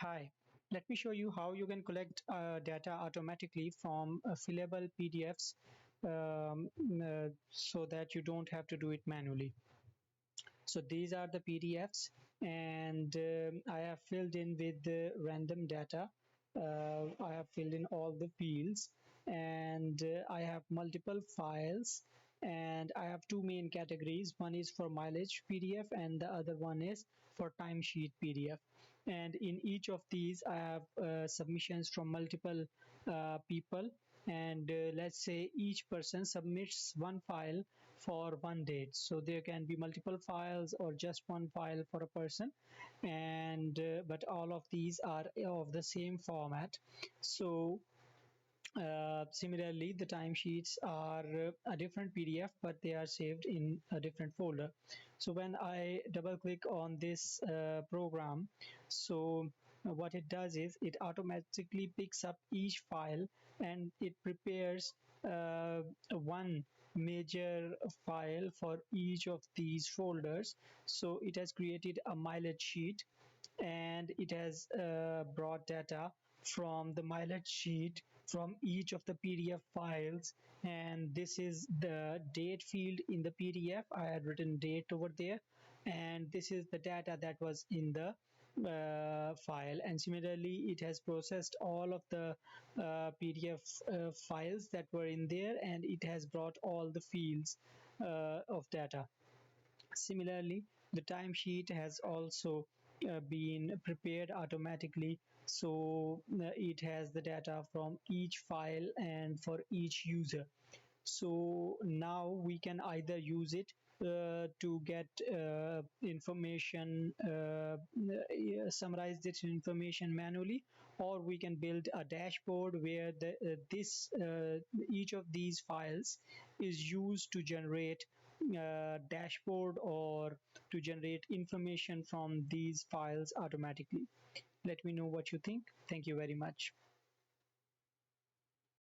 Hi, let me show you how you can collect data automatically from fillable PDFs so that you don't have to do it manually. So these are the PDFs, and I have filled in with the random data. I have filled in all the fields, and I have multiple files, and I have two main categories. One is for mileage PDF and the other one is for timesheet PDF. And in each of these I have submissions from multiple people, and let's say each person submits one file for one date, so there can be multiple files or just one file for a person, and but all of these are of the same format. So similarly, the timesheets are a different PDF, but they are saved in a different folder. So when I double click on this program, so what it does is it automatically picks up each file and it prepares one major file for each of these folders. So it has created a mileage sheet, and it has brought data from the mileage sheet from each of the PDF files. And this is the date field in the PDF. I had written date over there, and this is the data that was in the file. And similarly, it has processed all of the PDF files that were in there, and it has brought all the fields of data. Similarly, the timesheet has also been prepared automatically, so it has the data from each file and for each user. So now we can either use it to get information, summarize this information manually, or we can build a dashboard where this each of these files is used to generate dashboard or to generate information from these files automatically. Let me know what you think. Thank you very much.